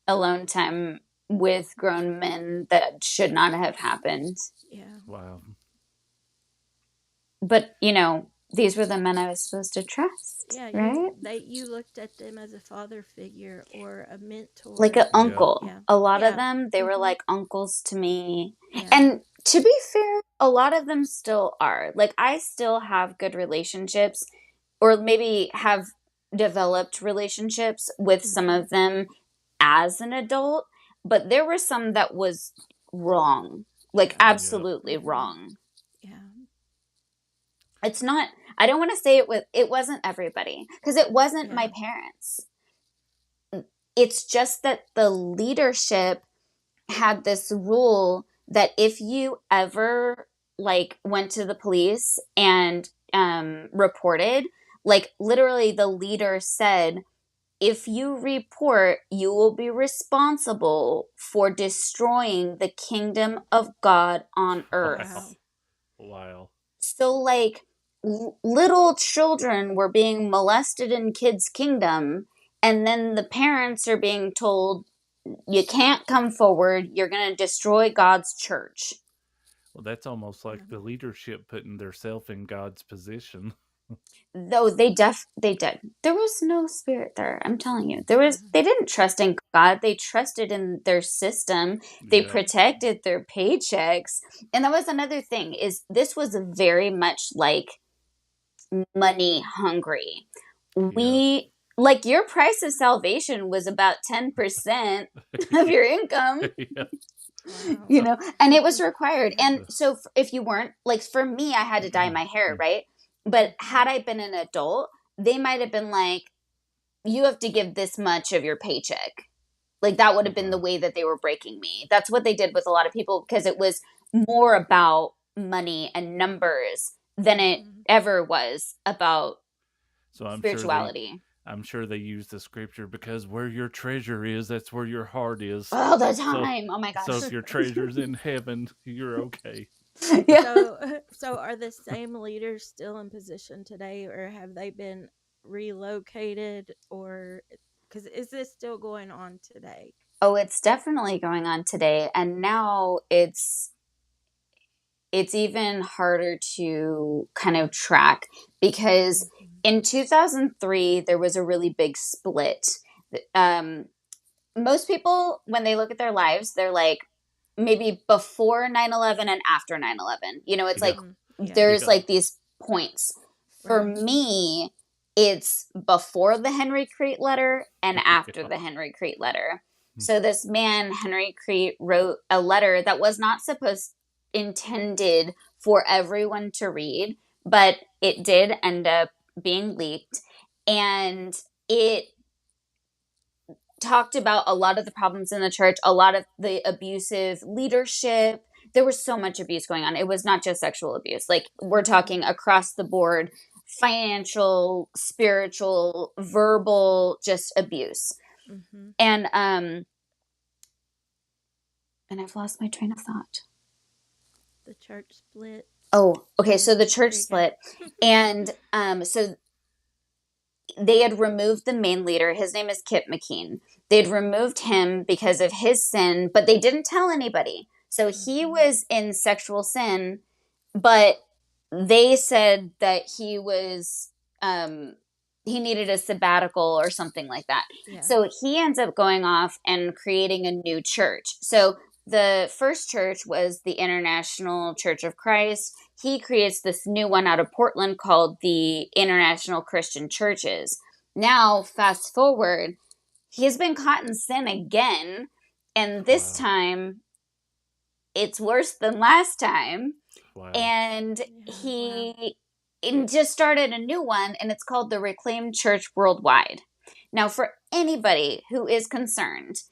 S3: alone time with grown men that should not have happened.
S2: Yeah.
S1: Wow.
S3: But, these were the men I was supposed to trust,
S2: Yeah,
S3: right?
S2: you looked at them as a father figure or a
S3: Like
S2: mentor.
S3: an
S1: Yeah.
S3: uncle.
S2: Yeah.
S3: A lot of
S2: Yeah.
S3: them, they were
S2: Mhm.
S3: like uncles to me.
S2: Yeah.
S3: And to be fair, a lot of them still are. Like, I still have good relationships, or maybe have developed relationships with some
S2: Mhm.
S3: of them as an adult, but there were some that was wrong. Like,
S2: Yeah.
S1: Yeah.
S3: absolutely
S2: Mhm.
S3: wrong.
S2: Yeah.
S3: It's not, I don't want to say it wasn't everybody, because it wasn't my
S2: Yeah.
S3: parents. It's just that the leadership had this rule that if you ever like went to the police and reported, like literally the leader said, if you report, you will be responsible for destroying the kingdom of God on
S1: Wow.
S2: Wow.
S3: earth.
S1: Wow.
S3: So, like, little children were being molested in kids' kingdom, and then the parents are being told, you can't come forward, you're going to destroy God's church.
S1: Well, that's almost
S2: Yeah.
S1: like the leadership putting themselves in God's position.
S3: Though they did. There was no spirit there. I'm telling you.
S2: Yeah.
S3: They didn't trust in God. They trusted in their system. They
S1: Yeah.
S2: Mhm.
S3: protected their paychecks. And that was another thing, is this was very much like money hungry.
S1: Yeah.
S3: We, like, your price of salvation was about 10% of your income,
S1: Yeah.
S2: Wow.
S3: you know, and it was required.
S2: Yeah.
S3: And so if you weren't, like, for me, I had to dye my hair, right? But
S2: Mhm.
S3: had I been an adult, they might have been like, you have to give this much of your paycheck. Like, that would have been the
S1: Wow.
S3: way that they were breaking me. That's what they did with a lot of people, because it was more about money and numbers than it
S2: Mhm.
S3: ever was about
S1: So
S3: spirituality.
S1: I'm sure they use the scripture, because where your treasure is, that's where your heart is.
S3: All the
S1: So
S3: time. Oh my
S1: so
S3: gosh.
S1: if your treasure's in heaven, you're okay.
S3: Yeah.
S2: So, so are the same leaders still in position today, or have they been relocated, or because is this still going on today?
S3: Oh, it's definitely going on today. And now it's even harder to kind of track, because
S2: Mhm.
S3: in 2003 there was a really big split. Um, Most people, when they look at their lives, they're like, maybe before 9/11 and after 9/11. You know, it's
S1: Yeah.
S3: like
S2: Mhm. Yeah.
S3: there's
S1: Yeah.
S3: like these points. For
S2: Right.
S3: me, it's before the Henry Crete letter and after
S1: Yeah.
S3: the Henry Crete letter. So this man, Henry Crete, wrote a letter that was not supposed intended for everyone to read, but it did end up being leaked. And it talked about a lot of the problems in the church, a lot of the abusive leadership. There was so much abuse going on. It was not just sexual abuse. Like, we're
S2: Mhm.
S3: talking across the board, financial, spiritual, verbal, just abuse.
S2: Mhm.
S3: And I've lost my train of thought.
S2: The church split,
S3: Oh, okay. So the
S2: and
S3: church
S2: there you go.
S3: split, and so they had removed the main leader. His name is Kip McKean. They'd removed him because of his sin, but they didn't tell anybody. So he
S2: Mhm.
S3: was in sexual sin, but they said that um, he needed a sabbatical or something like that.
S2: Yeah.
S3: So he ends up going off and creating a new church. So the first church was the International Church of Christ. He creates this new one out of Portland called the International Christian Churches. Now, fast forward, he has been caught in sin again, and this
S1: Wow.
S3: time it's worse than last time.
S1: Wow.
S3: And
S2: Yeah. Wow.
S3: he just started a new one, and it's called the Reclaimed Church Worldwide. Now, for anybody who is concerned,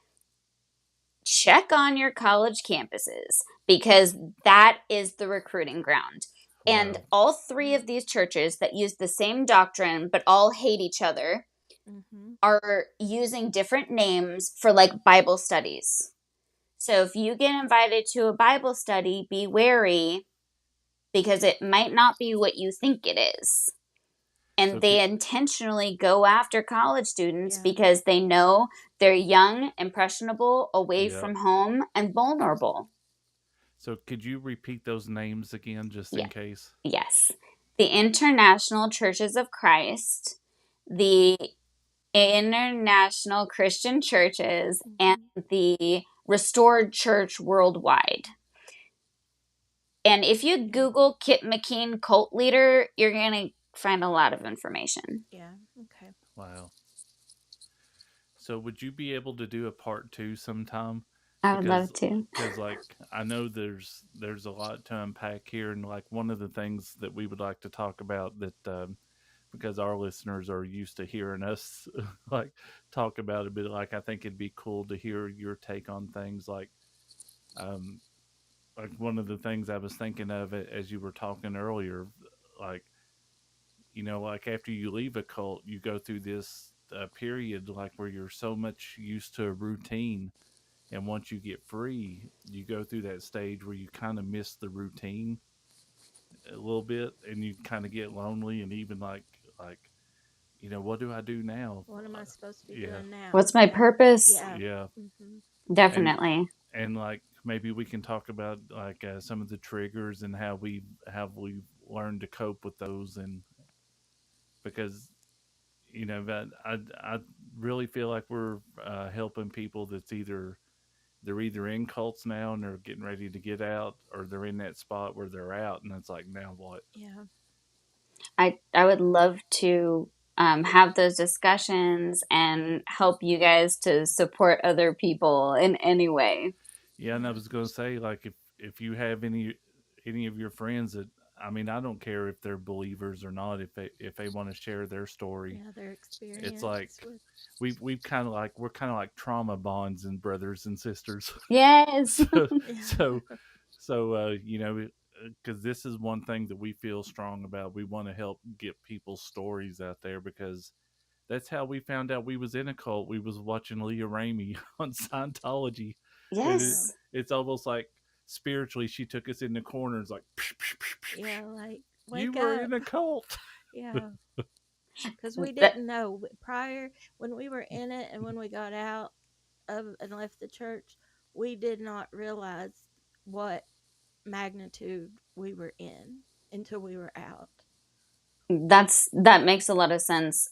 S3: check on your college campuses, because that is the recruiting ground. And
S1: Wow.
S3: all three
S2: Yeah.
S3: of these churches that use the same doctrine but all hate each other
S2: Mhm.
S3: are using different names for, like, Bible studies. So if you get invited to a Bible study, be wary, because it might not be what you think it is.
S1: So
S3: And
S1: could
S3: they intentionally go after college students
S2: Yeah.
S3: because they know they're young, impressionable, away
S1: yeah.
S3: from home, and vulnerable.
S1: So could you repeat those names again, just
S3: Yeah.
S1: in case?
S3: Yes. the International Churches of Christ, the International Christian Churches, and
S2: Hmm.
S3: the Restored Church Worldwide. And if you
S2: Yeah.
S3: Google Kip McKean cult leader, you're going to find a lot of information.
S2: Yeah. Okay.
S1: Wow. So would you be able to do a part two sometime?
S3: I would love
S1: Because
S3: to.
S1: like I know there's a lot to unpack here, and like one of the things that we would like to talk about that because our listeners are used to hearing us like talk about it, but like I think it'd be cool to hear your take on things um like one of the things I was thinking of as you were talking earlier, like like after you leave a cult, you go through this period like where you're so much used to a routine, and once you get free, you go through that stage where you kind of miss the routine a little bit, and you kind of get lonely, and even like what do I do now?
S2: What am I supposed to be
S1: Yeah,
S2: doing now?
S3: What's my
S2: Yeah.
S3: purpose?
S2: Yeah.
S1: yeah,
S2: Hmm.
S1: and
S3: Definitely.
S1: like maybe we can talk about like some of the triggers and how we learned to cope with those, and because but I really feel like we're helping people that's they're either in cults now and they're getting ready to get out, or they're in that spot where they're out and it's like, now what?
S2: Yeah.
S3: I would love to have those discussions and help you guys to support other people in any way.
S1: Yeah, and I
S2: Yeah.
S1: was going to say, like, if you have any of your friends that, I mean, I don't care if they're believers or not, if they want to share their story.
S2: Yeah. Their
S1: It's like
S2: experience with.
S1: we've kind of like we're kind of like trauma bonds and brothers and sisters.
S3: Yes.
S1: so so
S2: Yeah.
S1: because this is one thing that we feel strong about. We want to help get people's stories out there, because that's how we found out we was in a cult. We was watching Leah Ramey on Scientology, and
S2: Yeah.
S3: Yes.
S1: it's almost like spiritually she took us in the corners like,
S2: Yeah. Like,
S1: you
S2: wake
S1: were
S2: up.
S1: in a cult.
S2: Yeah. Because we
S3: That
S2: didn't know prior when we were in it and when we got out of and left the church, we did not realize what magnitude we were in until we were out.
S3: that makes a lot of sense.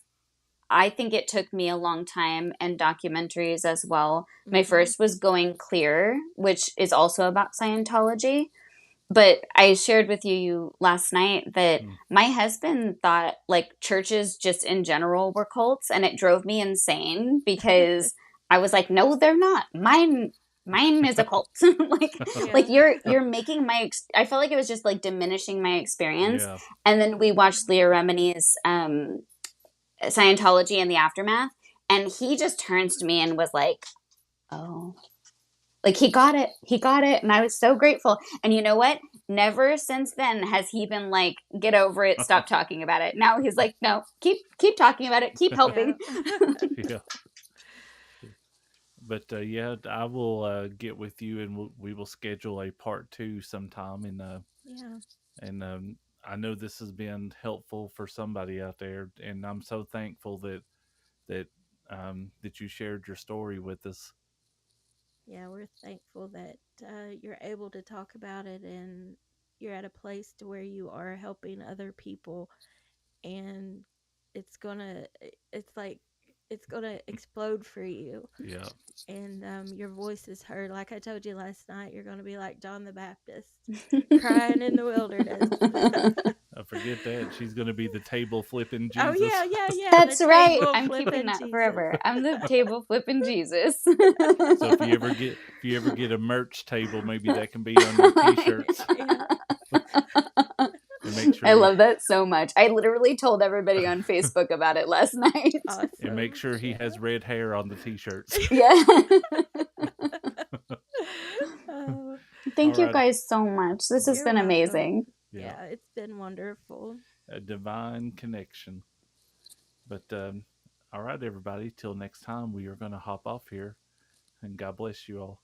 S3: I think it took me a long time, and documentaries as well. My
S2: Hmm.
S3: first was Going Clear, which is also about Scientology. But I shared with you last night that
S1: Hmm.
S3: my husband thought like churches just in general were cults, and it drove me insane because I was like, no, they're not. Mine is a cult. Like
S2: Yeah.
S3: you're making I felt like it was just like diminishing my experience.
S1: Yeah.
S3: And then we watched Leah Remini's Scientology and the Aftermath, and he just turns to me and was like, oh, like he got it, and I was so grateful. And you know what, never since then has he been like, get over it, stop talking about it. Now he's like, no, keep talking about it, keep
S2: Yeah.
S3: helping.
S1: Yeah. But yeah, I will get with you, and we will schedule a part two sometime.
S2: Yeah.
S1: And I know this has been helpful for somebody out there, and I'm so thankful that that you shared your story with us.
S2: Yeah. We're thankful that you're able to talk about it and you're at a place to where you are helping other people, and it's gonna it's like it's gonna explode for you,
S1: Yeah,
S2: and your voice is heard. Like I told you last night, you're gonna be like John the Baptist crying in the wilderness.
S1: I forget that she's going to be the table flipping
S2: Oh
S1: Jesus.
S2: yeah, yeah, yeah. The
S3: That's right,
S2: table
S3: I'm keeping
S2: flipping
S3: that
S2: Jesus.
S3: forever. I'm the table flipping Jesus.
S1: So if you ever get a merch table, maybe that can be on your t-shirts,
S2: Yeah.
S1: and make
S3: I
S1: sure he
S3: love that so much. I literally told everybody on Facebook about it last night.
S1: and make
S2: Awesome.
S1: sure he
S2: Yeah.
S1: has red hair on the t-shirts.
S3: Yeah.
S2: Oh,
S1: All
S3: Thank you
S1: right.
S3: guys so much. This has
S2: you're
S3: been
S2: welcome.
S3: amazing.
S1: Yeah,
S2: Yeah, it's been wonderful.
S1: a divine connection. But all right, everybody. Till next time, we are going to hop off here, and God bless you all.